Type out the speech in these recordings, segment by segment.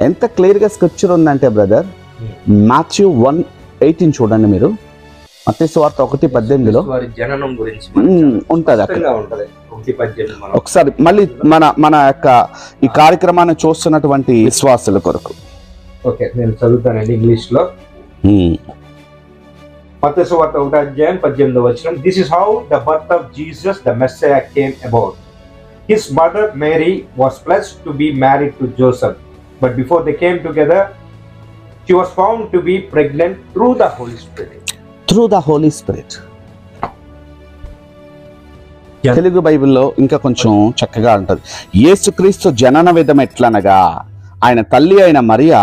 ఎంత క్లియర్గా స్క్రిప్చర్ ఉందంటే బ్రదర్, మాథ్యూ 1:18 చూడండి మీరు. మత్తయి సువార్త 1:18లో జననం గురించి ఉంటుంది అక్కడ. ఉంటది 1:18 మనం ఒకసారి మళ్ళీ మన యొక్క ఈ కార్యక్రమాన్ని చూస్తున్నటువంటి విశ్వాసుల కొరకు. ఓకే, నేను చదువుతానండి ఇంగ్లీష్ లో. మత్తయి సువార్త 1:18. This is how the birth of Jesus the Messiah came about. His mother Mary was pledged to be married to Joseph, but before they came together, she was found to be pregnant through the Holy Spirit. Through the Holy Spirit. Telugu బైబిల్లో ఇంకా కొంచెం చక్కగా ఉంటుంది. యేసుక్రీస్తు జనన విధం ఎట్లనగా, ఆయన తల్లి అయిన మరియా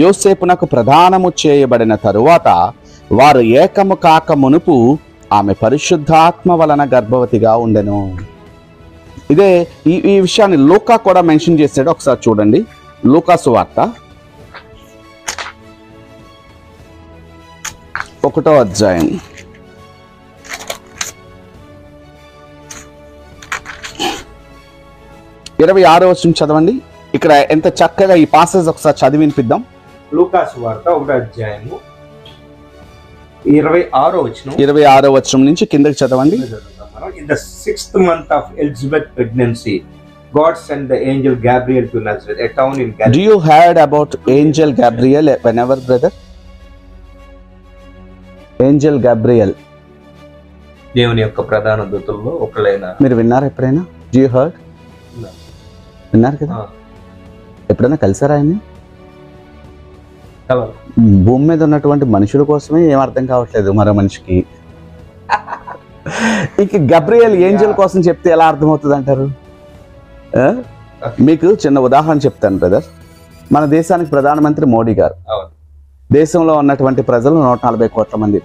యోసేపునకు ప్రదానము చేయబడిన తరువాత వారు ఏకము కాక మునుపు ఆమె పరిశుద్ధాత్మ వలన గర్భవతిగా ఉండెను. ఇదే ఈ విషయాన్ని లూకా కూడా మెన్షన్ చేశాడు. ఒకసారి చూడండి, లూకా సువార్త 1వ అధ్యాయం 26వ వచనం చదవండి. ఇక్కడ ఎంత చక్కగా ఈ పాసేజ్ ఒకసారి చదివి వినిపిద్దాం. లూకా సువార్త 1వ అధ్యాయము 26వ వచనం నుంచి కిందకి చదవండి. In the 6th month of Elizabeth's pregnancy, God sent the angel Gabriel to Nazareth, a town in Galilee. Do you heard about angel Gabriel whenever, brother? Angel Gabriel. దేవుని యొక్క ప్రధాన దూతల్లో ఒకరైన. మీరు విన్నారా ఎప్పుడైనా? Do you heard? విన్నారు కదా. ఎప్పుడైనా కలిసారా ఆయన్ని? భూమి మీద ఉన్నటువంటి మనుషుల కోసమే ఏం అర్థం కావట్లేదు మరో మనిషికి. ఇక గబ్రియల్ ఏంజల్ కోసం చెప్తే ఎలా అర్థమవుతుంది అంటారు? మీకు చిన్న ఉదాహరణ చెప్తాను బ్రదర్. మన దేశానికి ప్రధానమంత్రి మోడీ గారు. దేశంలో ఉన్నటువంటి ప్రజలు 140 కోట్ల మంది.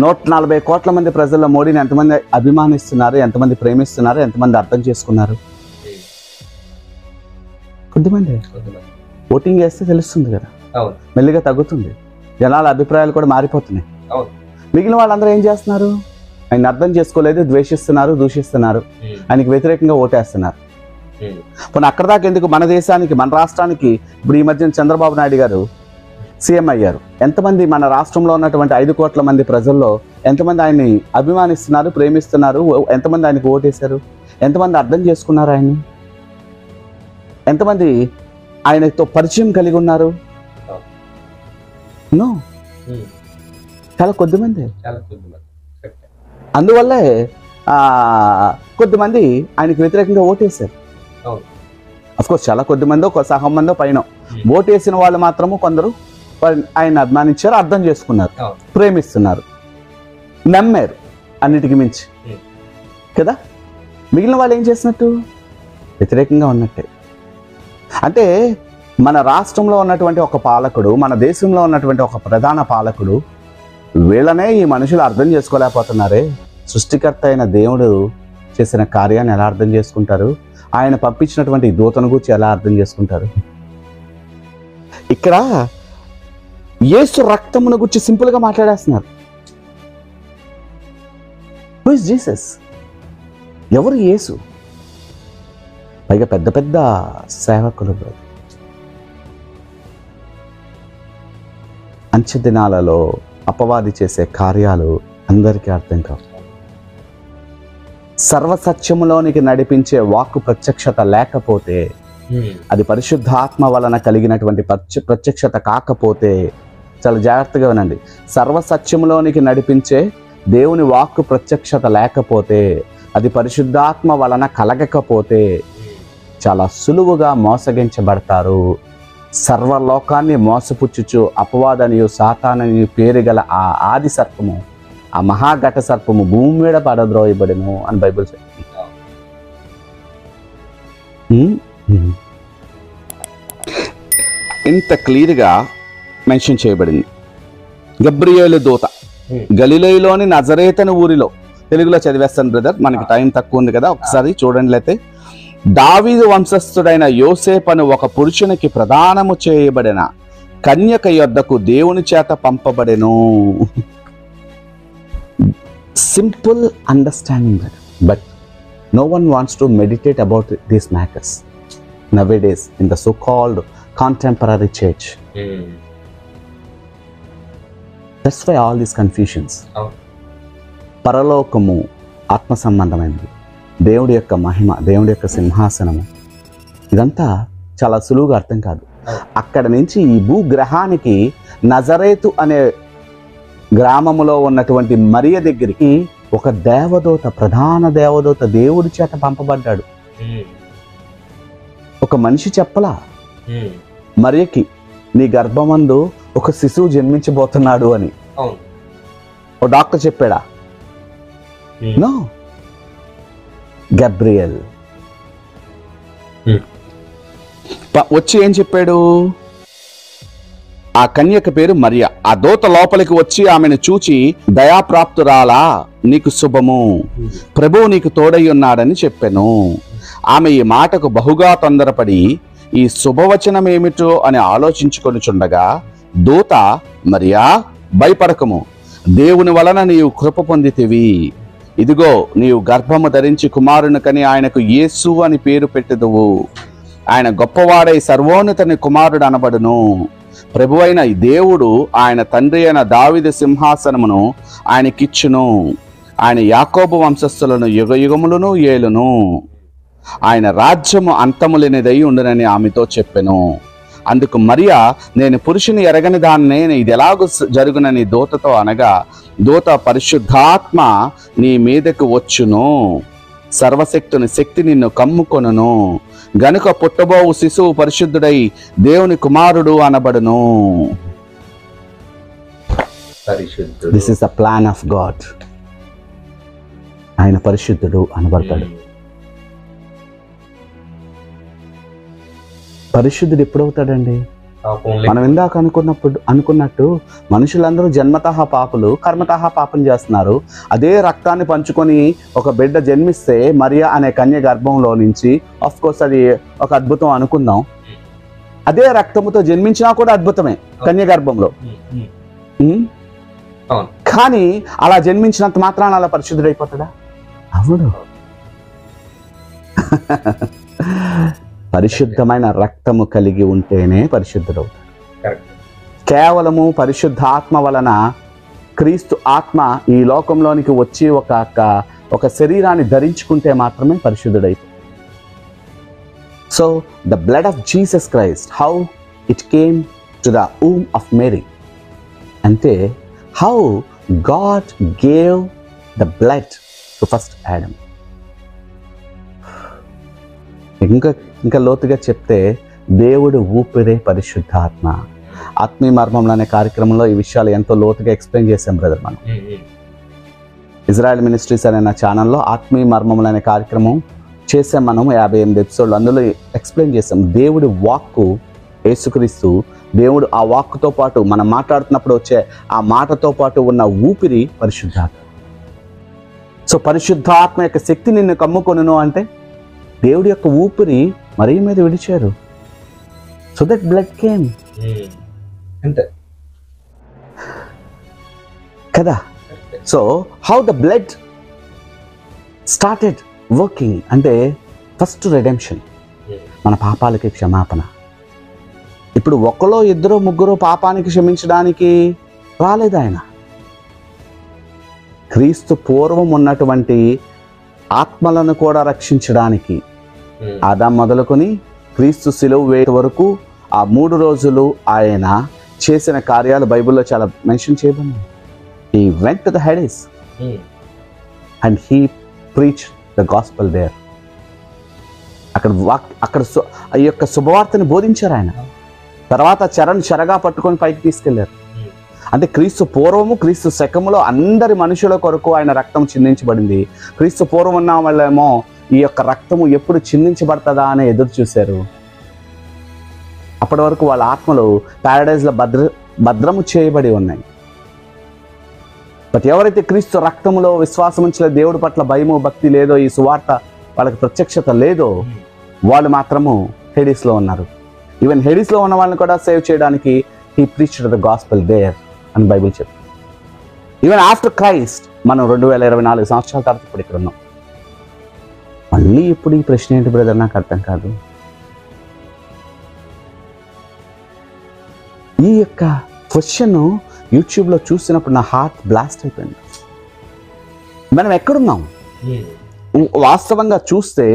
140 కోట్ల మంది ప్రజల్లో మోడీని ఎంతమంది అభిమానిస్తున్నారు, ఎంతమంది ప్రేమిస్తున్నారు, ఎంతమంది అర్థం చేసుకున్నారు? కొద్దిమంది. ఓటింగ్ చేస్తే తెలుస్తుంది కదా, మెల్లిగా తగ్గుతుంది, జనాల అభిప్రాయాలు కూడా మారిపోతున్నాయి. మిగిలిన వాళ్ళందరూ ఏం చేస్తున్నారు? ఆయన అర్థం చేసుకోలేదు, ద్వేషిస్తున్నారు, దూషిస్తున్నారు, ఆయనకి వ్యతిరేకంగా ఓటేస్తున్నారు. పోనీ అక్కడ దాకా ఎందుకు, మన దేశానికి, మన రాష్ట్రానికి ఇప్పుడు ఈ మధ్యన చంద్రబాబు నాయుడు గారు సీఎం అయ్యారు. ఎంతమంది మన రాష్ట్రంలో ఉన్నటువంటి 5 కోట్ల మంది ప్రజల్లో ఎంతమంది ఆయన్ని అభిమానిస్తున్నారు, ప్రేమిస్తున్నారు, ఎంతమంది ఆయనకు ఓటేశారు, ఎంతమంది అర్థం చేసుకున్నారు ఆయన్ని, ఎంతమంది ఆయనతో పరిచయం కలిగి ఉన్నారు? నో, చాలా కొద్దిమంది. అందువల్లే కొద్దిమంది ఆయనకు వ్యతిరేకంగా ఓటేశారు. అఫ్కోర్స్ చాలా కొద్దిమంది, ఒక సగం మందో పైన ఓటేసిన వాళ్ళు మాత్రము కొందరు ఆయన అభిమానించారు, అర్థం చేసుకున్నారు, ప్రేమిస్తున్నారు, నమ్మారు అన్నిటికి మించి కదా. మిగిలిన వాళ్ళు ఏం చేసినట్టు? వ్యతిరేకంగా ఉన్నట్టే. అంటే మన రాష్ట్రంలో ఉన్నటువంటి ఒక పాలకుడు, మన దేశంలో ఉన్నటువంటి ఒక ప్రధాన పాలకుడు, వీళ్ళనే ఈ మనుషులు అర్థం చేసుకోలేకపోతున్నారే, సృష్టికర్త అయిన దేవుడు చేసిన కార్యాన్ని ఎలా అర్థం చేసుకుంటారు, ఆయన పంపించినటువంటి దూతను గురించి ఎలా అర్థం చేసుకుంటారు? ఇక్కడ యేసు రక్తమును గురించి సింపుల్గా మాట్లాడేస్తున్నారు. Who is Jesus? ఎవరు యేసు? పైగా పెద్ద పెద్ద సేవకులు. అంచె దినాలలో అపవాది చేసే కార్యాలు అందరికీ అర్థం కావు. సర్వసత్యములోనికి నడిపించే వాక్కు ప్రత్యక్షత లేకపోతే, అది పరిశుద్ధాత్మ వలన కలిగినటువంటి ప్రత్యక్షత కాకపోతే, చాలా జాగ్రత్తగా వినండి, సర్వసత్యములోనికి నడిపించే దేవుని వాక్కు ప్రత్యక్షత లేకపోతే, అది పరిశుద్ధాత్మ వలన కలగకపోతే చాలా సులువుగా మోసగించబడతారు. సర్వలోకాన్ని మోసపుచ్చుచు అపవాదనియు సాతాననియు పేరు గల ఆ ఆది సర్పము, ఆ మహాఘట సర్పము భూమి మీద పడద్రోయబడెను అని బైబిల్ చెప్తుంది. ఇంత క్లియర్గా మెన్షన్ చేయబడింది. గబ్రియేలు దూత గలిలయలోని నజరేతను ఊరిలో, తెలుగులో చదివేస్తాను బ్రదర్, మనకి టైం తక్కువ ఉంది కదా, ఒకసారి చూడండి. అయితే దావీదు వంశస్థుడైన యోసేపను ఒక పురుషునికి ప్రదానము చేయబడిన కన్యక యొద్దకు దేవుని చేత పంపబడెను. Simple understanding, but no one wants to meditate about these matters. nowadays in the so-called contemporary church. That's why all these confusions. పరలోకము ఆత్మ సంబంధమైనది, దేవుడి యొక్క మహిమ, దేవుడి యొక్క సింహాసనము, ఇదంతా చాలా సులువుగా అర్థం కాదు. అక్కడ నుంచి ఈ భూగ్రహానికి నజరేతు అనే గ్రామములో ఉన్నటువంటి మరియ దగ్గరికి ఒక దేవదూత, ప్రధాన దేవదూత దేవుడి చేత పంపబడ్డాడు. ఒక మనిషి చెప్పలా మరియకి, నీ గర్భమందు ఒక శిశువు జన్మించబోతున్నాడు అని. ఓ డాక్టర్ చెప్పాడా? నో. గబ్రియల్ వచ్చి ఏం చెప్పాడు? ఆ కన్యక పేరు మరియ. ఆ దూత లోపలికి వచ్చి ఆమెను చూచి, దయాప్రాప్తురాలా, నీకు శుభము, ప్రభువు నీకు తోడై ఉన్నాడని చెప్పాను. ఆమె ఈ మాటకు బహుగా తొందరపడి ఈ శుభవచనం ఏమిటో అని ఆలోచించుకొనుచుండగా దూత, మరియా, భయపడకము, దేవుని వలన నీవు కృప పొందితివి. ఇదిగో, నీవు గర్భము ధరించి కుమారుని కని ఆయనకు యేసు అని పేరు పెట్టెదవు. ఆయన గొప్పవాడై సర్వోన్నతుని కుమారుడు అనబడును. ప్రభువైన దేవుడు ఆయన తండ్రి అయిన దావీదు సింహాసనమును ఆయనకిచ్చును. ఆయన యాకోబు వంశస్థులను యుగయుగములను ఏలును. ఆయన రాజ్యము అంతము లేనిదై ఉండునని ఆమెతో చెప్పెను. అందుకు మరియా, నేను పురుషుని ఎరగని దాన్నే, ఇది ఎలాగూ జరుగునని దూతతో అనగా, దూత, పరిశుద్ధాత్మ నీ మీదకు వచ్చును, సర్వశక్తుని శక్తి నిన్ను కమ్ముకొనును, గనుక పుట్టబోవు శిశువు పరిశుద్ధుడై దేవుని కుమారుడు అనబడును. This is the plan of God. ఆయన పరిశుద్ధుడు అనబడతాడు. పరిశుద్ధుడు ఎప్పుడవుతాడండి? మనం ఇందాక అనుకున్నట్టు మనుషులందరూ జన్మతః పాపులు, కర్మతః పాపం చేస్తున్నారు. అదే రక్తాన్ని పంచుకొని ఒక బిడ్డ జన్మిస్తే మరియా అనే కన్య గర్భంలో నుంచి, ఆఫ్ కోర్స్ అది ఒక అద్భుతం అనుకుందాం. అదే రక్తముతో జన్మించినా కూడా అద్భుతమే కన్య గర్భంలో. కానీ అలా జన్మించినంత మాత్రాన అలా పరిశుద్ధుడైపోతాడా? అవును. పరిశుద్ధమైన రక్తము కలిగి ఉంటేనే పరిశుద్ధుడవుతాడు. కేవలము పరిశుద్ధాత్మ వలన, క్రీస్తు ఆత్మ ఈ లోకంలోనికి వచ్చి ఒక శరీరాన్ని ధరించుకుంటే మాత్రమే పరిశుద్ధుడైపోతాడు. So the blood of Jesus Christ, how it came to the womb of Mary, అంటే how God gave the blood to first Adam. ఇంకా లోతుగా చెప్తే, దేవుడు ఊపిరే పరిశుద్ధాత్మ. ఆత్మీయ మర్మంలో అనే కార్యక్రమంలో ఈ విషయాలు ఎంతో లోతుగా ఎక్స్ప్లెయిన్ చేసాం బ్రదర్. మనం ఇజ్రాయెల్ మినిస్ట్రీస్ అనే నా ఛానల్లో ఆత్మీయ మర్మంలో అనే కార్యక్రమం చేసాం. మనం 58 ఎపిసోడ్లు అందులో ఎక్స్ప్లెయిన్ చేసాం. దేవుడి వాక్కు యేసుక్రీస్తు, దేవుడు ఆ వాక్కుతో పాటు మనం మాట్లాడుతున్నప్పుడు వచ్చే ఆ మాటతో పాటు ఉన్న ఊపిరి పరిశుద్ధాత్మ. సో పరిశుద్ధాత్మ యొక్క శక్తి నిన్ను కమ్ముకొనును అంటే దేవుడి యొక్క ఊపిరి మరియ మీద విడిచారు. So that blood came. అంతే కదా. So how the blood started working అంటే ఫస్ట్ రెడెంప్షన్, మన పాపాలకి క్షమాపణ. ఇప్పుడు ఒకరో ఇద్దరు ముగ్గురు పాపానికి క్షమించడానికి రాలేదు ఆయన. క్రీస్తు పూర్వం ఉన్నటువంటి ఆత్మలను కూడా రక్షించడానికి, ఆదాం మొదలుకొని క్రీస్తు శిలువ వేయ వరకు ఆ 3 రోజులు ఆయన చేసిన కార్యాలు బైబిల్లో చాలా మెన్షన్ చేయబడినాయి. He went to the Hades and he preached the gospel there. అక్కడ ఈ యొక్క శుభవార్తని బోధించారు ఆయన. తర్వాత చెరగా పట్టుకొని పైకి తీసుకెళ్లారు. అంటే క్రీస్తు పూర్వము, క్రీస్తు శకములో అందరి మనుషుల కొరకు ఆయన రక్తం చిందించబడింది. క్రీస్తు పూర్వం ఉన్న వాళ్ళేమో ఈ యొక్క రక్తము ఎప్పుడు చిందించబడతాదా అని ఎదురు చూశారు. అప్పటి వరకు వాళ్ళ ఆత్మలు ప్యారడైజ్లో భద్రము చేయబడి ఉన్నాయి. బట్ ఎవరైతే క్రీస్తు రక్తములో విశ్వాసం ఉంచలే, దేవుడి పట్ల భయము భక్తి లేదో, ఈ సువార్త వాళ్ళకి ప్రత్యక్షత లేదో, వాళ్ళు మాత్రము హెడీస్లో ఉన్నారు. ఈవెన్ హెడీస్లో ఉన్న వాళ్ళని కూడా సేవ్ చేయడానికి he preached the gospel there అని బైబిల్ చెప్తుంది. ఈవెన్ ఆఫ్టర్ క్రైస్ట్ మనం 2024 సంవత్సరాల తర్వాత ఇప్పుడు ఇక్కడ ఉన్నాం. మళ్ళీ ఇప్పుడు ఈ ప్రశ్న ఏంటి బ్రదర్, నాకు అర్థం కాదు. ఈ యొక్క క్వశ్చన్ యూట్యూబ్లో చూసినప్పుడు నా హార్ట్ బ్లాస్ట్ అయిపోయింది. మనం ఎక్కడున్నాం? వాస్తవంగా చూస్తే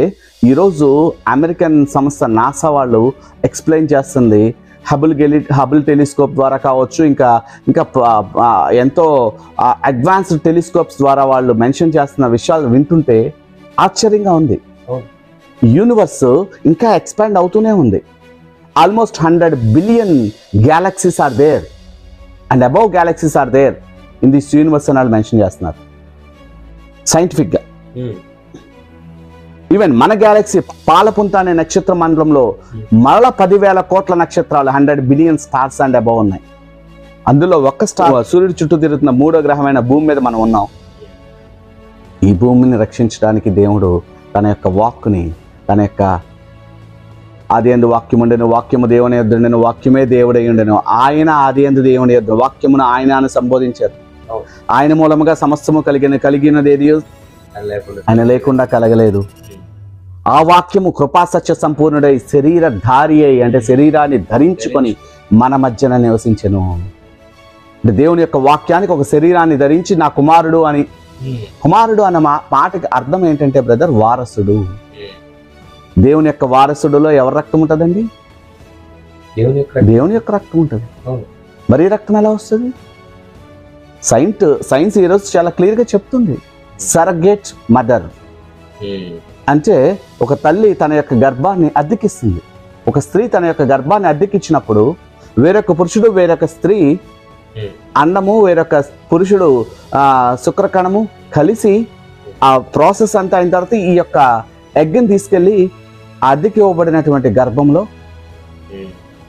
ఈరోజు అమెరికన్ సంస్థ నాసా వాళ్ళు ఎక్స్ప్లెయిన్ చేస్తుంది, హబుల్ టెలిస్కోప్ ద్వారా కావచ్చు, ఇంకా ఎంతో అడ్వాన్స్డ్ టెలిస్కోప్స్ ద్వారా వాళ్ళు మెన్షన్ చేస్తున్న విషయాలు వింటుంటే ఆశ్చర్యంగా ఉంది. యూనివర్స్ ఇంకా ఎక్స్పాండ్ అవుతూనే ఉంది. Almost 100 billion galaxies are there and above galaxies are there in this universe అని వాళ్ళు మెన్షన్ చేస్తున్నారు సైంటిఫిక్గా. ఈవెన్ మన గ్యాలక్సీ పాలపుంత అనే నక్షత్ర మండలంలో మరల 10,000 కోట్ల నక్షత్రాలు 100 బిలియన్ స్టార్స్ అండ్ అబౌవ్ ఉన్నాయి. అందులో ఒక్క స్టార్ సూర్యుడు చుట్టూ తిరుగుతున్న 3వ గ్రహమైన భూమి మీద మనం ఉన్నాం. ఈ భూమిని రక్షించడానికి దేవుడు తన యొక్క వాక్కుని, తన యొక్క ఆదియందు వాక్యముండెను, వాక్యము దేవుని యొద్దనుండెను, వాక్యమే దేవుడై ఉండెను, ఆయన ఆదియందు దేవుని యొద్ద, వాక్యమును ఆయన సంబోధించారు. ఆయన మూలముగా సమస్తము కలిగినది ఆయన లేకుండా కలగలేదు. ఆ వాక్యము కృపా సత్య సంపూర్ణుడై శరీరధారి అయి, అంటే శరీరాన్ని ధరించుకొని మన మధ్యన నివసించెను. అంటే దేవుని యొక్క వాక్యానికి ఒక శరీరాన్ని ధరించి నా కుమారుడు అని, కుమారుడు అన్న మాటకి అర్థం ఏంటంటే బ్రదర్, వారసుడు. దేవుని యొక్క వారసుడులో ఎవరి రక్తం ఉంటుందండి? దేవుని యొక్క రక్తం ఉంటుంది. మరి రక్తం ఎలా వస్తుంది? సైన్స్ ఈరోజు చాలా క్లియర్గా చెప్తుంది. సరగేట్ మదర్ అంటే ఒక తల్లి తన యొక్క గర్భాన్ని అద్దెకిస్తుంది. ఒక స్త్రీ తన యొక్క గర్భాన్ని అద్దెకిచ్చినప్పుడు వేరొక పురుషుడు, వేరొక స్త్రీ అండము, వేరొక పురుషుడు శుక్రకణము కలిసి ఆ ప్రాసెస్ అంతా అయిన తర్వాత ఈ యొక్క ఎగ్ని తీసుకెళ్ళి అద్దెకి ఇవ్వబడినటువంటి గర్భంలో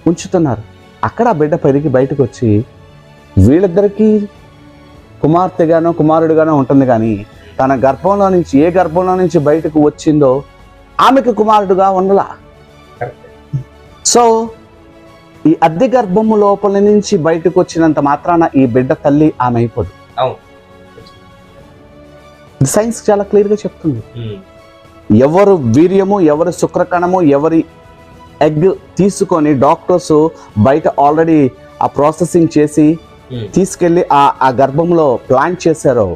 ఉంచుతున్నారు. అక్కడ ఆ బిడ్డ పెరిగి బయటకు వచ్చి వీళ్ళిద్దరికీ కుమార్తెగానో కుమారుడుగానో ఉంటుంది, కానీ తన గర్భంలో నుంచి, ఏ గర్భంలో నుంచి బయటకు వచ్చిందో ఆమెకు కుమారుడుగా ఉండలా. సో ఈ అద్దె గర్భము లోపల నుంచి బయటకు వచ్చినంత మాత్రాన ఈ బిడ్డ తల్లి ఆమె అయిపోదు. సైన్స్ చాలా క్లియర్గా చెప్తుంది. ఎవరు వీర్యము, ఎవరు శుక్రకణము, ఎవరి ఎగ్ తీసుకొని డాక్టర్స్ బయట ఆల్రెడీ ఆ ప్రాసెసింగ్ చేసి తీసుకెళ్ళి ఆ గర్భంలో ప్లాంట్ చేశారో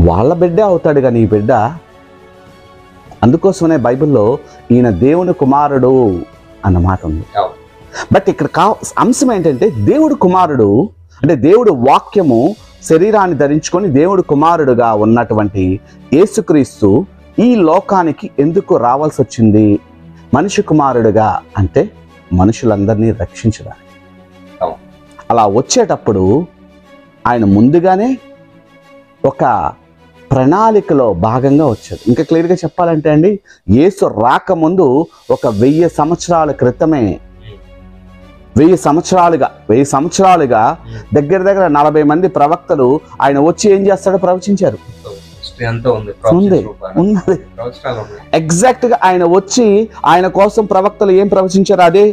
వాళ్ళ బిడ్డే అవుతాడు కానీ ఈ బిడ్డ. అందుకోసమనే బైబిల్లో ఈయన దేవుని కుమారుడు అన్న మాట ఉంది. బట్ ఇక్కడ అంశం ఏంటంటే దేవుడు కుమారుడు అంటే దేవుడు వాక్యము శరీరాన్ని ధరించుకొని దేవుడు కుమారుడుగా ఉన్నటువంటి యేసుక్రీస్తు ఈ లోకానికి ఎందుకు రావాల్సి వచ్చింది మనిషి కుమారుడుగా అంటే మనుషులందరినీ రక్షించడానికి. అలా వచ్చేటప్పుడు ఆయన ముందుగానే ఒక ప్రణాళికలో భాగంగా వచ్చాడు. ఇంకా క్లియర్గా చెప్పాలంటే అండి, యేసు రాకముందు ఒక 1000 సంవత్సరాల క్రితమే 1000 సంవత్సరాలుగా దగ్గర 40 మంది ప్రవక్తలు ఆయన వచ్చి ఏం చేస్తాడో ప్రవచించారు. ఎగ్జాక్ట్ గా ఆయన వచ్చి ఆయన కోసం ప్రవక్తలు ఏం ప్రవచించారు అదే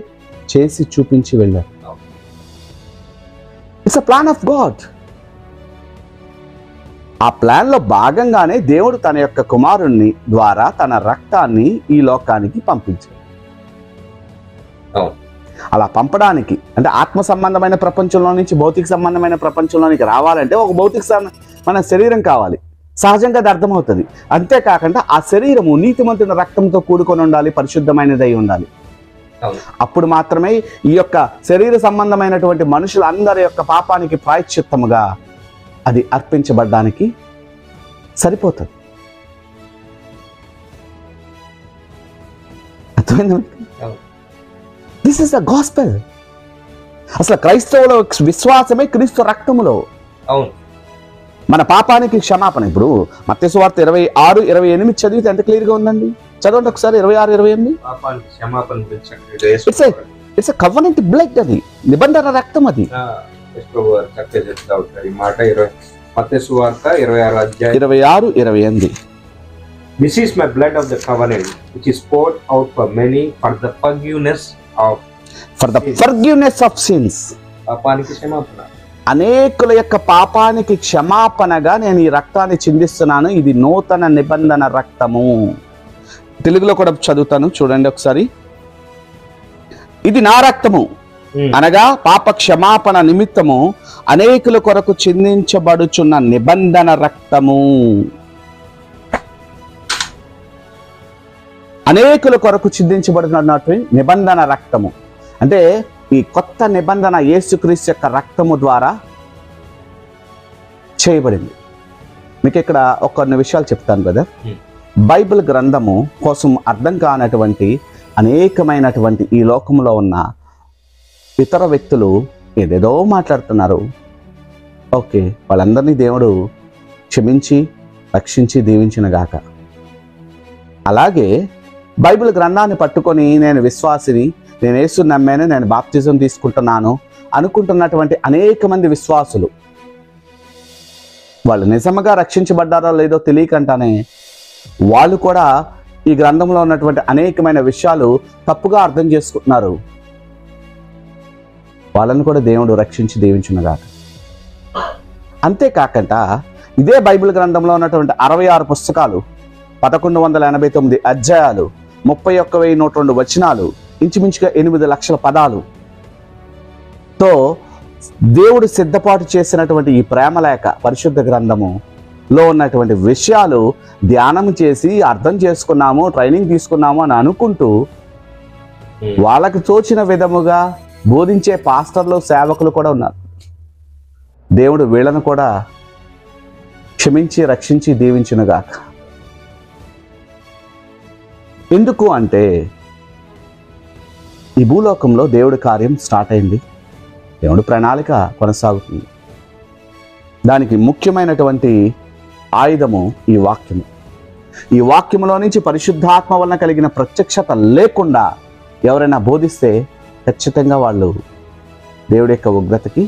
చేసి చూపించి వెళ్ళారు. It's a plan of God. ఆ ప్లాన్ లో భాగంగానే దేవుడు తన యొక్క కుమారుణ్ణి ద్వారా తన రక్తాన్ని ఈ లోకానికి పంపించాడు. అలా పంపడానికి అంటే ఆత్మ సంబంధమైన ప్రపంచంలో నుంచి భౌతిక సంబంధమైన ప్రపంచంలోనికి రావాలంటే ఒక భౌతిక మన శరీరం కావాలి. సహజంగా అది అర్థమవుతుంది. అంతేకాకుండా ఆ శరీరము నీతిమంతుని రక్తంతో కూడుకొని ఉండాలి, పరిశుద్ధమైనదై ఉండాలి. అప్పుడు మాత్రమే ఈ యొక్క శరీర సంబంధమైనటువంటి మనుషులందరి యొక్క పాపానికి ప్రాయశ్చిత్తముగా అది అర్పించబడ్డానికి సరిపోతుంది. This is the gospel. అసలు క్రైస్తవుల విశ్వాసమే క్రీస్తు రక్తములో. మన పాపానికి క్షమాపణ. ఇప్పుడు మత్తయి సువార్త 26:28 చదివితే ఎంత క్లియర్ గా ఉందండి. చదవండి ఒకసారి 26-28. ఇట్స్ ఎ కవెనెంట్ బ్లడ్, అది నిబంధన రక్తం. అది మత్తయి సువార్త 26:28. This is my blood of the covenant, which is poured out for many for the forgiveness of sins. పాపానికి క్షమాపణ. అనేకుల యొక్క పాపానికి క్షమాపణగా నేను ఈ రక్తాన్ని చిందిస్తున్నాను. ఇది నూతన నిబంధన రక్తము. తెలుగులో కూడా చదువుతాను, చూడండి ఒకసారి. ఇది నా రక్తము, అనగా పాప క్షమాపణ నిమిత్తము అనేకుల కొరకు చిందించబడుచున్న నిబంధన రక్తము. అనేకుల కొరకు చిందించబడినటువంటి నిబంధన రక్తము అంటే ఈ కొత్త నిబంధన యేసుక్రీస్తు యొక్క రక్తము ద్వారా చేయబడింది. మీకు ఇక్కడ కొన్ని విషయాలు చెప్తాను బ్రదర్. బైబిల్ గ్రంథము కోసం అర్థం కానటువంటి అనేకమైనటువంటి ఈ లోకంలో ఉన్న ఇతర వ్యక్తులు ఏదేదో మాట్లాడుతున్నారు. ఓకే, వాళ్ళందరినీ దేవుడు క్షమించి రక్షించి దీవించిన గాక. అలాగే బైబిల్ గ్రంథాన్ని పట్టుకొని నేను విశ్వాసిని, నేను యేసుని నమ్మాను, నేను బాప్తిజం తీసుకుంటున్నాను అనుకుంటున్నటువంటి అనేక మంది విశ్వాసులు వాళ్ళు నిజంగా రక్షించబడ్డారో లేదో తెలియకంటానే వాళ్ళు కూడా ఈ గ్రంథంలో ఉన్నటువంటి అనేకమైన విషయాలు తప్పుగా అర్థం చేసుకుంటున్నారు. వాళ్ళని కూడా దేవుడు రక్షించి దీవించునుగాక. అంతేకాకంట ఇదే బైబిల్ గ్రంథంలో ఉన్నటువంటి 66 పుస్తకాలు, 1189 అధ్యాయాలు, 31,102 వచనాలు, ఇంచుమించుగా 8 లక్షల పదాలుతో దేవుడు సిద్ధపాటు చేసినటువంటి ఈ ప్రేమలేఖ పరిశుద్ధ గ్రంథములో ఉన్నటువంటి విషయాలు ధ్యానం చేసి అర్థం చేసుకున్నాము, ట్రైనింగ్ తీసుకున్నాము అని అనుకుంటూ వాళ్ళకి తోచిన విధముగా బోధించే పాస్టర్లు, సేవకులు కూడా ఉన్నారు. దేవుడు వీళ్ళను కూడా క్షమించి రక్షించి దీవించునుగాక. ఎందుకు అంటే ఈ భూలోకంలో దేవుడి కార్యం స్టార్ట్ అయింది, దేవుడి ప్రణాళిక కొనసాగుతుంది. దానికి ముఖ్యమైనటువంటి ఆయుధము ఈ వాక్యము. ఈ వాక్యములో నుంచి పరిశుద్ధాత్మ వలన కలిగిన ప్రత్యక్షత లేకుండా ఎవరైనా బోధిస్తే ఖచ్చితంగా వాళ్ళు దేవుడి యొక్క ఉగ్రతకి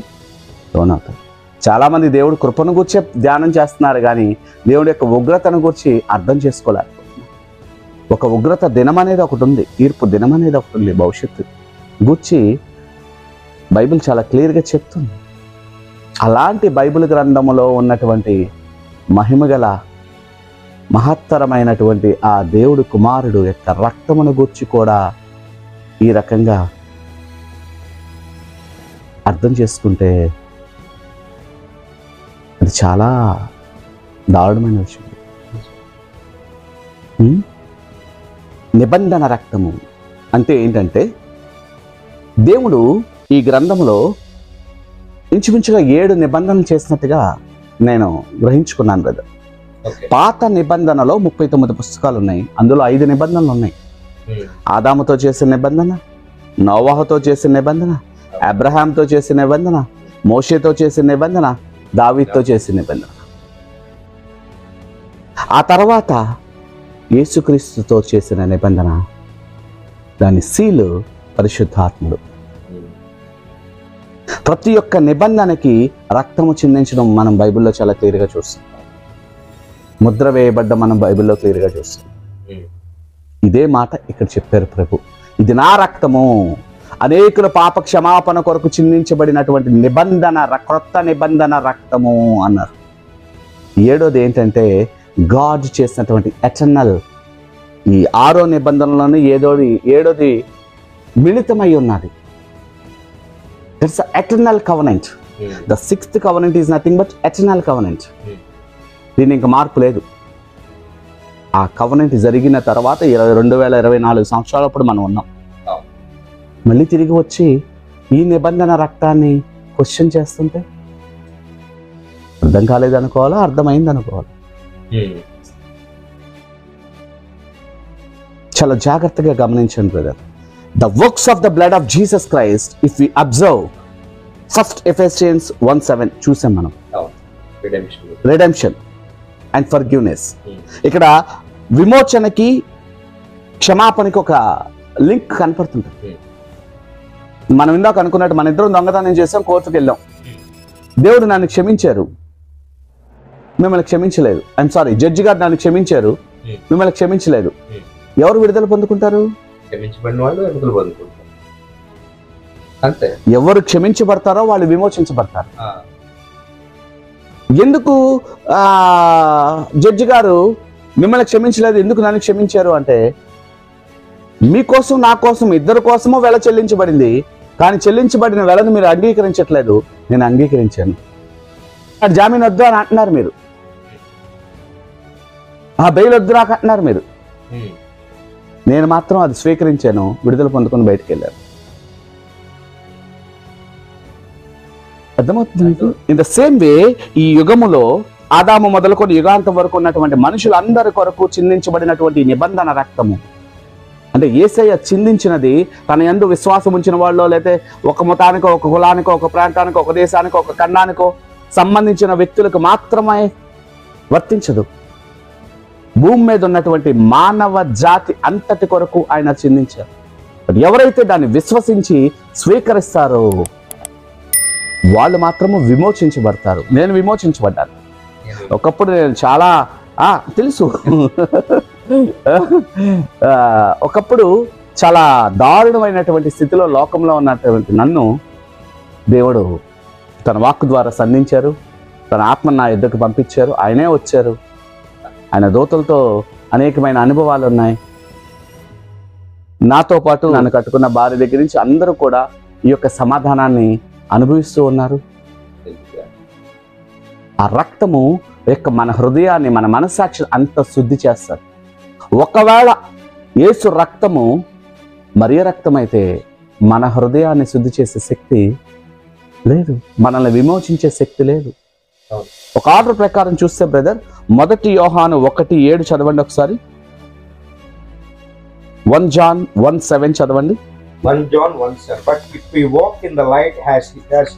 లోనవుతారు. చాలామంది దేవుడి కృపను గురించి ధ్యానం చేస్తున్నారు కానీ దేవుడి యొక్క ఉగ్రతను గురించి అర్థం చేసుకోలేరు. ఒక ఉగ్రత దినం అనేది ఒకటి ఉంది, తీర్పు దినం అనేది ఒకటి ఉంది. భవిష్యత్తు గురించి బైబిల్ చాలా క్లియర్గా చెప్తుంది. అలాంటి బైబిల్ గ్రంథములో ఉన్నటువంటి మహిమగల మహత్తరమైనటువంటి ఆ దేవుడు కుమారుడు యొక్క రక్తమును గూర్చి కూడా ఈ రకంగా అర్థం చేసుకుంటే అది చాలా దారుణమైన విషయం. నిబంధన రక్తము అంటే ఏంటంటే దేవుడు ఈ గ్రంథంలో ఇంచుమించుగా 7 నిబంధనలు చేసినట్టుగా నేను గ్రహించుకున్నాను బ్రదర్. పాత నిబంధనలో 39 పుస్తకాలు ఉన్నాయి, అందులో 5 నిబంధనలు ఉన్నాయి. ఆదాముతో చేసిన నిబంధన, నోవాహుతో చేసిన నిబంధన, అబ్రహాంతో చేసిన నిబంధన, మోషేతో చేసిన నిబంధన, దావీదుతో చేసిన నిబంధన. ఆ తర్వాత యేసుక్రీస్తుతో చేసిన నిబంధన, దాని సీలు పరిశుద్ధాత్ముడు. ప్రతి ఒక్క నిబంధనకి రక్తము చిందించడం మనం బైబిల్లో చాలా క్లియర్గా చూస్తాం. ముద్ర వేయబడ్డ మనం బైబిల్లో క్లియర్గా చూస్తాం. ఇదే మాట ఇక్కడ చెప్పారు ప్రభు, ఇది నా రక్తము, అనేకుల పాప క్షమాపణ కొరకు చిందించబడినటువంటి నిబంధన, క్రొత్త నిబంధన రక్తము అన్నారు. 7వది ఏంటంటే గాడ్ చేసినటువంటి ఎటర్నల్, ఈ 6వ నిబంధనలోనే 7వది మిళితమై ఉన్నది. It's eternal covenant. The 6th covenant is nothing but eternal covenant. దీని ఇంకా మార్పు లేదు. ఆ కవనెంట్ జరిగిన తర్వాత 2024 సంవత్సరాలప్పుడు మనం ఉన్నాం. మళ్ళీ తిరిగి వచ్చి ఈ నిబంధన రక్తాన్ని క్వశ్చన్ చేస్తుంటే అర్థం కాలేదనుకోవాలా, అర్థమైంది అనుకోవాలి. చాలా జాగ్రత్తగా గమనించండి brother. The works of the blood of Jesus Christ if we observe first Ephesians 1:7 చూసాం మనం. Redemption and forgiveness. ఇక్కడ విమోచనకి క్షమాపణకి ఒక లింక్ కనపడుతుంటుంది. మనం ఇందాక అనుకున్నట్టు మన ఇద్దరం దొంగతనం చేసాం, కోర్టుకు వెళ్ళాం, దేవుడు నన్ను క్షమించారు, మిమ్మల్ని క్షమించలేదు. ఐఎమ్ సారీ, జడ్జి గారు నన్ను క్షమించారు, మిమ్మల్ని క్షమించలేదు. ఎవరు విడుదల పొందుకుంటారు? అంతే. ఎవరు క్షమించబడతారో వాళ్ళు విమోచించబడతారు. ఎందుకు జడ్జి గారు మిమ్మల్ని క్షమించలేదు, ఎందుకు నన్ను క్షమించారు అంటే మీకోసం నా కోసం ఇద్దరి కోసమో వెల చెల్లించబడింది కానీ చెల్లించబడిన వెలను మీరు అంగీకరించట్లేదు, నేను అంగీకరించాను. జామీన్ వద్దు అని అంటున్నారు మీరు, ఆ బెయిల్ వద్దు నాకు అంటున్నారు మీరు. నేను మాత్రం అది స్వీకరించాను, విడుదల పొందుకొని బయటకు వెళ్ళాను. అర్థమవుతుంది? ఇన్ ద సేమ్ వే ఈ యుగములో ఆదాము మొదలుకొని యుగాంతం వరకు ఉన్నటువంటి మనుషులందరి కొరకు చిందించబడినటువంటి నిబంధన రక్తము, అంటే యేసయ్య చిందించినది తన యందు విశ్వాసం ఉంచిన వాళ్ళు, లేకపోతే ఒక మతానికో, ఒక కులానికో, ఒక ప్రాంతానికో, ఒక దేశానికో, ఒక ఖండానికో సంబంధించిన వ్యక్తులకు మాత్రమే వర్తించదు. భూమి మీద ఉన్నటువంటి మానవ జాతి అంతటి కొరకు ఆయన చిందించారు. ఎవరైతే దాన్ని విశ్వసించి స్వీకరిస్తారో వాళ్ళు మాత్రము విమోచించబడతారు. నేను విమోచించబడ్డాను. ఒకప్పుడు నేను చాలా తెలుసు ఒకప్పుడు చాలా దారుణమైనటువంటి స్థితిలో లోకంలో ఉన్నటువంటి నన్ను దేవుడు తన వాక్కు ద్వారా సంధించారు. తన ఆత్మను నా యుద్ధకు పంపించారు. ఆయనే వచ్చారు. ఆయన దూతలతో అనేకమైన అనుభవాలు ఉన్నాయి. నాతో పాటు నన్ను కట్టుకున్న భార్య దగ్గర నుంచి అందరూ కూడా ఈ యొక్క సమాధానాన్ని అనుభవిస్తూ ఉన్నారు. ఆ రక్తము యొక్క మన హృదయాన్ని, మన మనస్సాక్షి అంత శుద్ధి చేస్తారు. ఒకవేళ యేసు రక్తము మరియ రక్తం అయితే మన హృదయాన్ని శుద్ధి చేసే శక్తి లేదు, మనల్ని విమోచించే శక్తి లేదు. ఒక ఆర్డర్ ప్రకారం చూస్తే బ్రదర్, 1 యోహాను 1:7 చదవండి ఒకసారి. 1 John 1:7 చదవండి. 1 John 1:7. But if we walk in the light as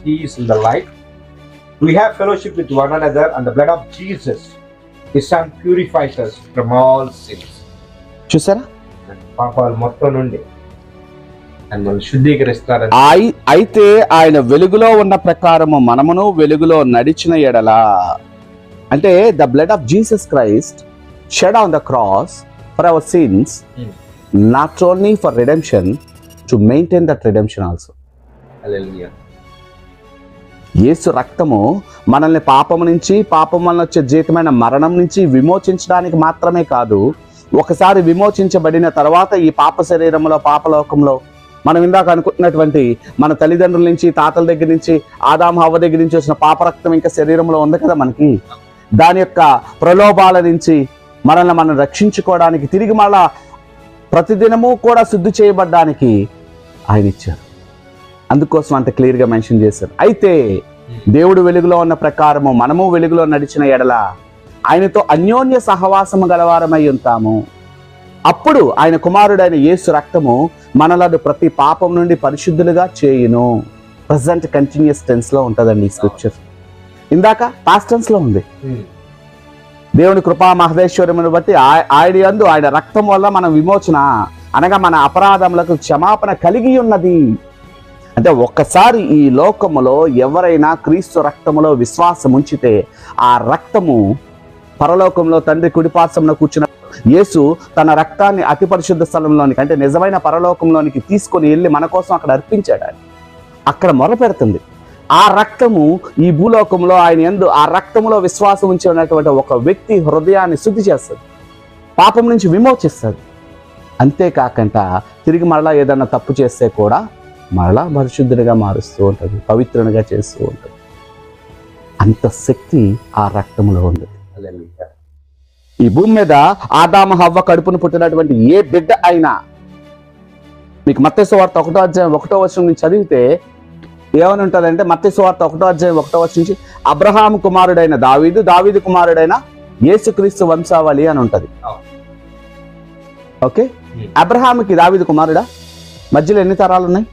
he is in the light, we have fellowship with one another, and the blood of Jesus, his son, purifies us from all sins. చూసారా? పాపాలు మొత్తం నుండి ఆయన మనల్ని శుద్ధీకరిస్తారు. అయితే ఆయన వెలుగులో ఉన్న ప్రకారము మనమును వెలుగులో నడిచిన ఎడలా, అంటే the blood of Jesus Christ shed on the cross for our sins, not only for redemption, to maintain that redemption also. Hallelujah. యేసు రక్తము మనల్ని పాపము నుంచి, పాపం వలన వచ్చే జీతమైన మరణం నుంచి విమోచించడానికి మాత్రమే కాదు, ఒకసారి విమోచించబడిన తర్వాత ఈ పాప శరీరంలో, పాపలోకంలో మనం ఇందాక అనుకుంటున్నటువంటి మన తల్లిదండ్రుల నుంచి, తాతల దగ్గర నుంచి, ఆదాము హవ్వ దగ్గర నుంచి వచ్చిన పాప రక్తం ఇంకా శరీరంలో ఉంది కదా మనకి. దాని యొక్క ప్రలోభాల నుంచి మనల్ని మనం రక్షించుకోవడానికి, తిరిగి మళ్ళా ప్రతిదినము కూడా శుద్ధి చేయబడ్డానికి ఆయన ఇచ్చారు. అందుకోసం అంత క్లియర్గా మెన్షన్ చేశారు. అయితే దేవుడు వెలుగులో ఉన్న ప్రకారము మనము వెలుగులో నడిచిన ఎడల ఆయనతో అన్యోన్య సహవాసము గలవారమై ఉంటాము. అప్పుడు ఆయన కుమారుడైన యేసు రక్తము మనలను ప్రతి పాపం నుండి పరిశుద్ధులుగా చేయును. ప్రజెంట్ కంటిన్యూస్ టెన్స్ లో ఉంటుందండి ఈ స్క్రిప్చర్. ఇందాక పాస్ట్ టెన్స్ లో ఉంది. దేవుని కృపా మహదేశ్వరమును బట్టి ఆయన యందు ఆయన రక్తం వల్ల మన విమోచన, అనగా మన అపరాధములకు క్షమాపణ కలిగి ఉన్నది. అంటే ఒక్కసారి ఈ లోకములో ఎవరైనా క్రీస్తు రక్తములో విశ్వాసం ఉంచితే ఆ రక్తము పరలోకంలో తండ్రి కుడిపార్శ్వంలో కూర్చున్న యేసు తన రక్తాన్ని అతి పరిశుద్ధ స్థలంలోనికి, అంటే నిజమైన పరలోకంలోనికి తీసుకొని వెళ్ళి మన కోసం అక్కడ అర్పించాడు. ఆయన అక్కడ మొరపెడుతుంది. ఆ రక్తము ఈ భూలోకంలో ఆయన యందు ఆ రక్తములో విశ్వాసం ఉంచి ఉన్నటువంటి ఒక వ్యక్తి హృదయాన్ని శుద్ధి చేస్తుంది, పాపం నుంచి విమోచిస్తుంది. అంతేకాకుండా తిరిగి మరలా ఏదన్నా తప్పు చేస్తే కూడా మరలా పరిశుద్ధుడిగా మారుస్తూ ఉంటుంది, పవిత్రునిగా చేస్తూ ఉంటుంది. అంత శక్తి ఆ రక్తములో ఉంది. ఈ భూమి మీద ఆదాము హవ్వ కడుపును పుట్టినటువంటి ఏ బిడ్డ అయినా, మీకు మత్తయి సువార్త 1వ అధ్యాయం 1వ వచనం నుంచి చదివితే ఏమని ఉంటుందంటే, మత్తయి సువార్త 1వ అధ్యాయం 1వ వచనం నుంచి అబ్రహాము కుమారుడైన దావీదు, దావీదు కుమారుడైన యేసుక్రీస్తు వంశావళి అని ఉంటది. ఓకే, అబ్రహాముకి దావీదు కుమారుడా? మధ్యలో ఎన్ని తరాలు ఉన్నాయి?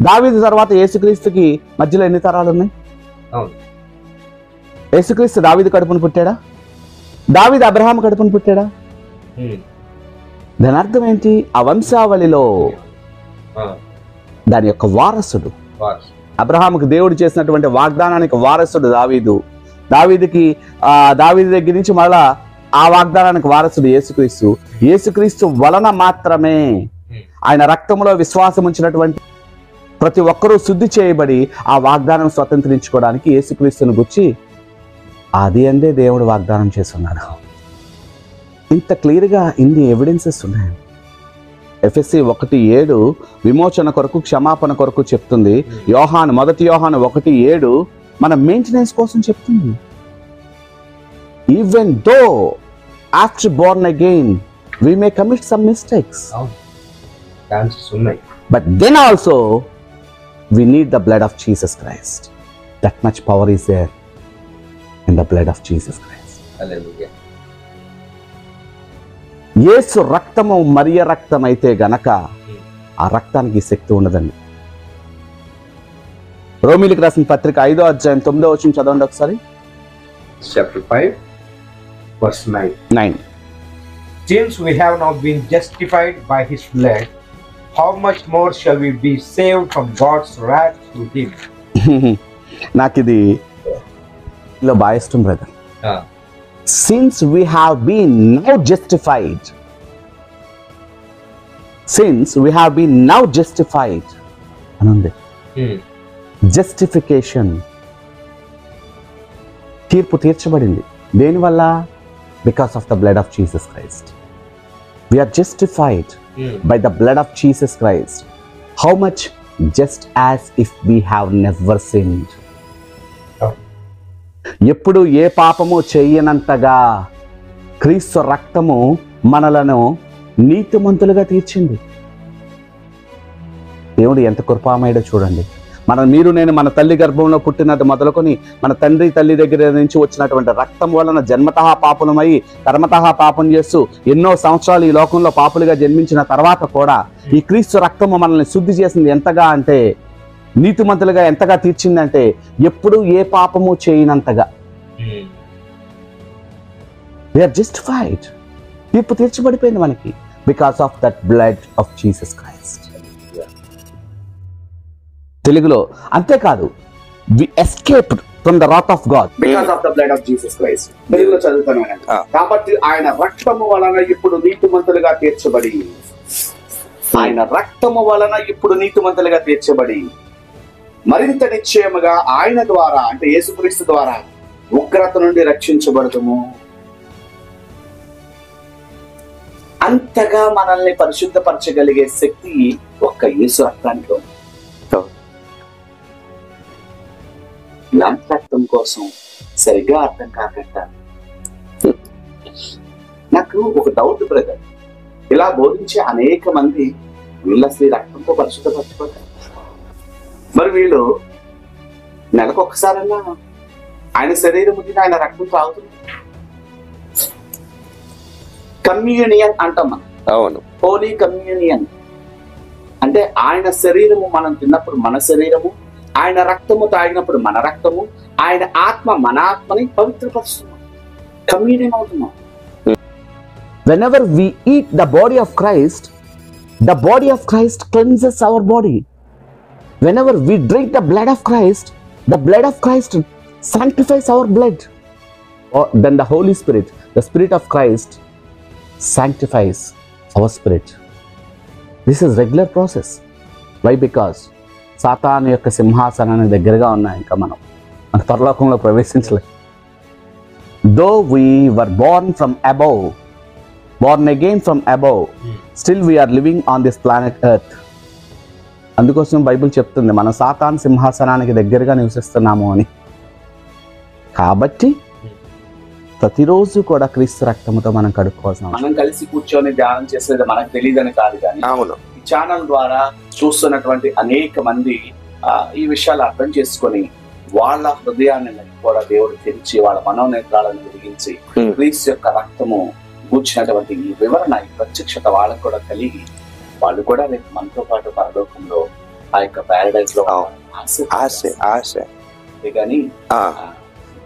దావీదు తర్వాత యేసుక్రీస్తుకి మధ్యలో ఎన్ని తరాలు ఉన్నాయి? యేసుక్రీస్తు దావీదు కడుపును పుట్టాడా? దావీదు అబ్రహాం కడుపును పుట్టాడా? దాని అర్థం ఏంటి? ఆ వంశావళిలో దాని యొక్క వారసుడు. అబ్రహాముకి దేవుడు చేసినటువంటి వాగ్దానానికి వారసుడు దావీదు. దావీదు దగ్గర నుంచి మళ్ళా ఆ వాగ్దానానికి వారసుడు యేసుక్రీస్తు. యేసుక్రీస్తు వలన మాత్రమే ఆయన రక్తంలో విశ్వాసం ఉంచినటువంటి ప్రతి ఒక్కరూ శుద్ధి చేయబడి ఆ వాగ్దానం స్వతంత్రించుకోవడానికి యేసుక్రీస్తుని గురించి అది అందే దేవుడు వాగ్దానం చేస్తున్నాడు. ఇంత క్లియర్గా ఇన్ని ఎవిడెన్సెస్ ఉన్నాయి. ఎఫెసీ 1:7 విమోచన కొరకు, క్షమాపణ కొరకు చెప్తుంది. యోహాను 1 యోహాను 1:7 మన మెయింటెనెన్స్ కోసం చెప్తుంది. Even though after Born again we may commit some mistakes, chances ఉన్నాయి, but then also we need the blood of Jesus Christ. That much power is there in the blood of Jesus Christ. హల్లెలూయా. యేసు రక్తము మరియ రక్తం అయితే గనక ఆ రక్తానికి శక్తి ఉండదండి. రోమీలకు రాసిన పత్రిక 5వ అధ్యాయం 9వ వచనం చదవండి ఒకసారి. Chapter 5 verse 9. Since we have now been justified by his blood, how much more shall we be saved from God's wrath through him? నాకు ఇది ఇలా బాగా ఇష్టం brother. Since we have been now justified, అనుంది. జస్టిఫికేషన్, తీర్పు తీర్చబడింది. దేనివల్ల? Because of the blood of Jesus Christ. We are justified by the blood of Jesus Christ. How much? Just as if we have never sinned. ఎప్పుడు ఏ పాపము చేయనంతగా క్రీస్తు రక్తము మనలను నీతిమంతులుగా తీర్చింది. దేవుడు ఎంత కృపామయుడో చూడండి. మీరు నేను మన తల్లి గర్భంలో పుట్టినది మొదలుకొని మన తండ్రి తల్లి దగ్గర నుంచి వచ్చినటువంటి రక్తం వలన జన్మతః పాపులమై కర్మతః పాపం చేస్తూ ఎన్నో సంవత్సరాలు ఈ లోకంలో పాపులుగా జన్మించిన తర్వాత కూడా ఈ క్రీస్తు రక్తము మనల్ని శుద్ధి చేసింది. ఎంతగా అంటే నీతిమంతులుగా ఎంతగా తీర్చిందంటే ఎప్పుడు ఏ పాపము చేయనంతగా. We are justified. తీర్పు తీర్చబడిపోయింది మనకి because of that blood of Jesus Christ. తెలుగులో అంతేకాదు, we escaped from the wrath of God because of the blood of Jesus Christ. తెలుగులో చదువుతాను. కాబట్టి ఆయన రక్తము వలన ఇప్పుడు నీతిమంతులుగా తీర్చబడి, ఆయన రక్తము వలన ఇప్పుడు నీతిమంతులుగా తీర్చబడి మరింత నిశ్చయముగా ఆయన ద్వారా, అంటే యేసుక్రీస్తు ద్వారా ఉగ్రత నుండి రక్షించబడదుము. అంతగా మనల్ని పరిశుద్ధపరచగలిగే శక్తి ఒక్క యేసు రక్తానికి. ఇలాంటి రక్తం కోసం సరిగ్గా అర్థం కాకుండా నాకు ఒక డౌట్ బ్రదర్. ఇలా బోధించే అనేక మంది వీళ్ళ అసలు రక్తంతో పరిశుద్ధపరచబడ్డారు. మరి వీళ్ళు నెలకు ఒక్కసారన్నా ఆయన శరీరం ఉంటుంది, ఆయన రక్తం తాగుతుంది. కమ్యూనియన్ అంటాం మనం. అవును, హోలీ కమ్యూనియన్ అంటే ఆయన శరీరము మనం తిన్నప్పుడు మన శరీరము, ఆయన రక్తము తాగినప్పుడు మన రక్తము, ఆయన ఆత్మ మన ఆత్మని పవిత్రపరుస్తున్నాం, కమ్యూనియన్ అవుతున్నాం. Whenever we eat the body of Christ cleanses our body. Whenever we drink the blood of Christ sanctifies our blood. Or then the Holy Spirit, the Spirit of Christ sanctifies our spirit. This is regular process. Why? Because సాతాను యొక్క సింహాసనానికి దగ్గరగా ఉన్నాయి. ఇంకా మన పరలోకంలో ప్రవేశించలేదు. Though we were born again from above, still we are living on this planet earth. అందుకోసం Bible చెప్తుంది మనం సాతాను సింహాసనానికి దగ్గరగా నివసిస్తున్నాము అని. కాబట్టి ప్రతిరోజు కూడా క్రీస్తు రక్తంతో మనం కడుక్కోవాల్సిన, మనం కలిసి కూర్చొని ధ్యానం చేసేది మనకు తెలియదని కాదు, కానీ అవును, ఈ ఛానల్ ద్వారా చూస్తున్నటువంటి అనేక మంది ఈ విషయాలు అర్థం చేసుకొని వాళ్ళ హృదయాన్ని కూడా దేవుడు తెరిచి వాళ్ళ మనోనేత్రాలను వెలిగించి క్రీస్తు యొక్క రక్తము కూర్చున్నటువంటి ఈ వివరణ, ఈ ప్రత్యక్షత వాళ్ళకు కూడా కలిగి వాళ్ళు కూడా రేపు మనతో పాటు పరలోకంలో ఆ యొక్క ప్యారడైజ్ లో ఆశ. కానీ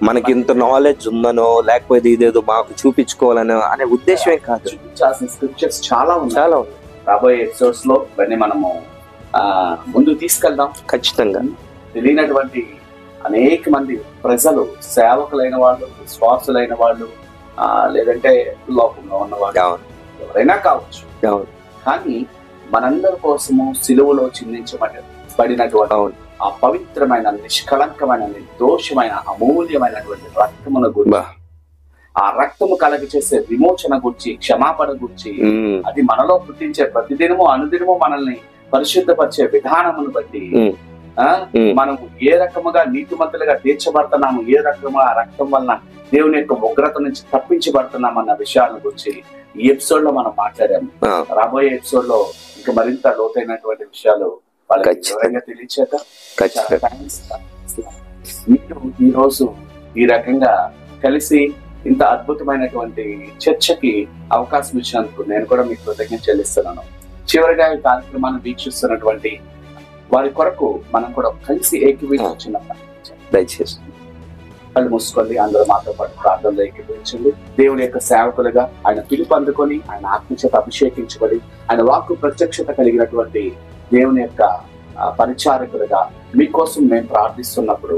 మనకి ఇంత నాలెడ్జ్ ఉందనో లేకపోతే ఇదేదో మాకు చూపించుకోవాలనో అనే ఉద్దేశమే కాదు. చూపించాల్సిన స్క్రిప్చర్స్ చాలా ఉన్నాయి. రాబోయే ఎపిసోడ్స్ లో ఇవన్నీ మనము ముందుకు తీసుకెళ్దాం. ఖచ్చితంగా తెలియనటువంటి అనేక మంది ప్రజలు, సేవకులైన వాళ్ళు, విశ్వాసులైన వాళ్ళు, లేదంటే లోకంలో ఉన్నవాళ్ళు, ఎవరైనా కావచ్చు, కానీ మనందరి కోసము సిలువలో చిందించబడినటువంటి ఆ పవిత్రమైన, నిష్కళంకమైన, నిర్దోషమైన, అమూల్యమైనటువంటి రక్తమును గురించి ఆ రక్తము కలగ చేసే విమోచన గురించి, క్షమాపణ గురించి, అది మనలో పుట్టించే ప్రతిదినము అనుదినము మనల్ని పరిశుద్ధపరిచే విధానమును బట్టి మనం ఏ రకముగా నీతిమంతులుగా తీర్చబడుతున్నాము, ఏ రకముగా ఆ రక్తం వలన దేవుని యొక్క ఉగ్రత నుంచి తప్పించబడుతున్నాం అన్న విషయాల గురించి ఈ ఎపిసోడ్ లో మనం మాట్లాడాము. రాబోయే ఎపిసోడ్ లో ఇంకా మరింత లోతైనటువంటి విషయాలు వాళ్ళకి వివరంగా తెలియచేత మీరు ఈ రోజు ఈ రకంగా కలిసి ఇంత అద్భుతమైనటువంటి చర్చకి అవకాశం ఇచ్చినందుకు నేను కూడా మీకు కృతజ్ఞత చెల్లిస్తున్నాను. చివరిగా ఈ కార్యక్రమాన్ని వీక్షిస్తున్నటువంటి వారి కొరకు మనం కూడా కలిసి ఏకీభవించిన దయచేసి వాళ్ళు మూసుకోండి. అందరూ మాతో పాటు ప్రార్థనలో ఏకీభవించండి. దేవుని యొక్క సేవకులుగా ఆయన పిలుపు అందుకొని ఆయన ఆత్మచేత అభిషేకించబడి ఆయన వాక్కు ప్రత్యక్షత కలిగినటువంటి దేవుని యొక్క పరిచారకులుగా మీకోసం మేము ప్రార్థిస్తున్నప్పుడు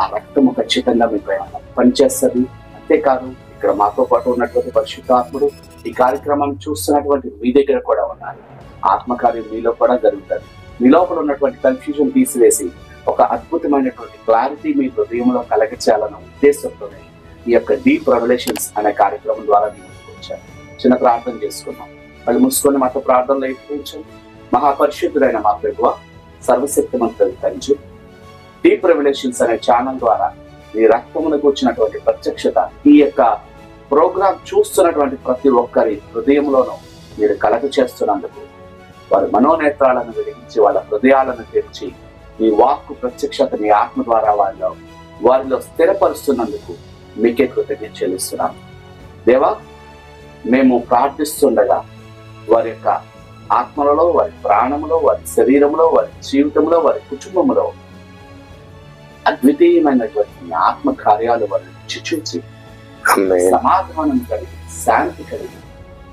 ఆ రక్తము ఖచ్చితంగా మీకు పనిచేస్తుంది. అంతేకాదు ఇక్కడ మాతో పాటు ఉన్నటువంటి పరిశుద్ధాత్ముడు ఈ కార్యక్రమాన్ని చూస్తున్నటువంటి మీ దగ్గర కూడా ఉన్నారు. ఆత్మకార్యం మీలో కూడా జరుగుతుంది. మీ లోపల ఉన్నటువంటి కన్ఫ్యూజన్ తీసివేసి ఒక అద్భుతమైనటువంటి క్లారిటీ మీ హృదయంలో కలగచేయాలన్న ఉద్దేశంతోనే ఈ యొక్క డీప్ రెవల్యూషన్స్ అనే కార్యక్రమం ద్వారా మేము వచ్చాను. చిన్న ప్రార్థన చేసుకున్నాం. వాళ్ళు మూసుకొని మాతో ప్రార్థనలో ఎక్కువచ్చండి. మహాపరిశుద్ధుడైన మా ప్రభువ, సర్వశక్తిమంతుడు తండ్రి, డీప్ రెవల్యూషన్స్ అనే ఛానల్ ద్వారా ఈ రక్తమునకు వచ్చినటువంటి ప్రత్యక్షత ఈ యొక్క ప్రోగ్రాం చూస్తున్నటువంటి ప్రతి ఒక్కరి హృదయంలోనూ మీరు కలగ చేస్తున్నందుకు, వారి మనోనేత్రాలను వెలిగించి వాళ్ళ హృదయాలను తెరిచి మీ వాక్కు ప్రత్యక్షత మీ ఆత్మ ద్వారా వారిలో స్థిరపరుస్తున్నందుకు మీకే కృతజ్ఞత చెల్లిస్తున్నాం. దేవా, మేము ప్రార్థిస్తుండగా వారి యొక్క ఆత్మలలో, వారి ప్రాణంలో, వారి శరీరంలో, వారి జీవితంలో, వారి కుటుంబంలో అద్వితీయమైనటువంటి ఆత్మ కార్యాలు వారిని చూచి సమాధానం కలిగి, శాంతి కలిగి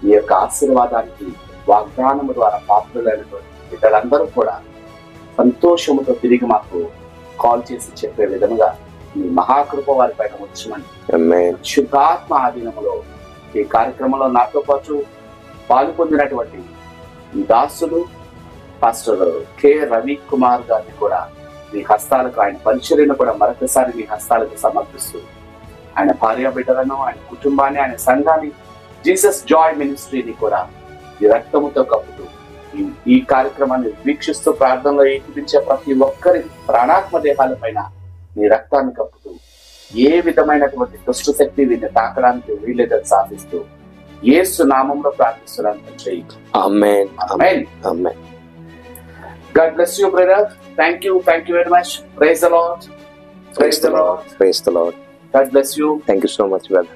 ఈ యొక్క ఆశీర్వాదానికి వాగ్దానము ద్వారా పాత్రలైనటువంటి బిడ్డలందరూ కూడా సంతోషముతో తిరిగి మాకు కాల్ చేసి చెప్పే విధంగా మీ మహాకృప వారి పైన వచ్చమని శుద్ధాత్మ ఆధీనములో ఈ కార్యక్రమంలో నాతో పాటు పాలు పొందినటువంటి దాసులు పాస్టర్ కె రవి కుమార్ గారిని కూడా మీ హస్తాలకు, ఆయన పరిచర్యను కూడా మరొకసారి మీ హస్తాలకు సమర్పిస్తూ ఆయన భార్య బిడ్డలను, ఆయన కుటుంబాన్ని, ఆయన సంఘాన్ని, జీసస్ జాయ్ మినిస్ట్రీని కూడా ఈ రక్తముతో కప్పుతూ ఈ కార్యక్రమాన్ని వీక్షిస్తూ ప్రార్థనలో ఏకీపించే ప్రతి ఒక్కరి ప్రాణాత్మ దేహాల పైన నీ రక్తాన్ని కప్పుతూ ఏ విధమైనటువంటి దుష్ట శక్తి వీటిని తాకడానికి వీలేదని సాధిస్తూ యేసు నామంలో ప్రార్థిస్తున్నాను. ఆమేన్, ఆమేన్, ఆమేన్. God bless you, brother. Thank you very much. Praise the Lord. Praise the Lord. Praise the Lord. God bless you. Thank you so much, brother.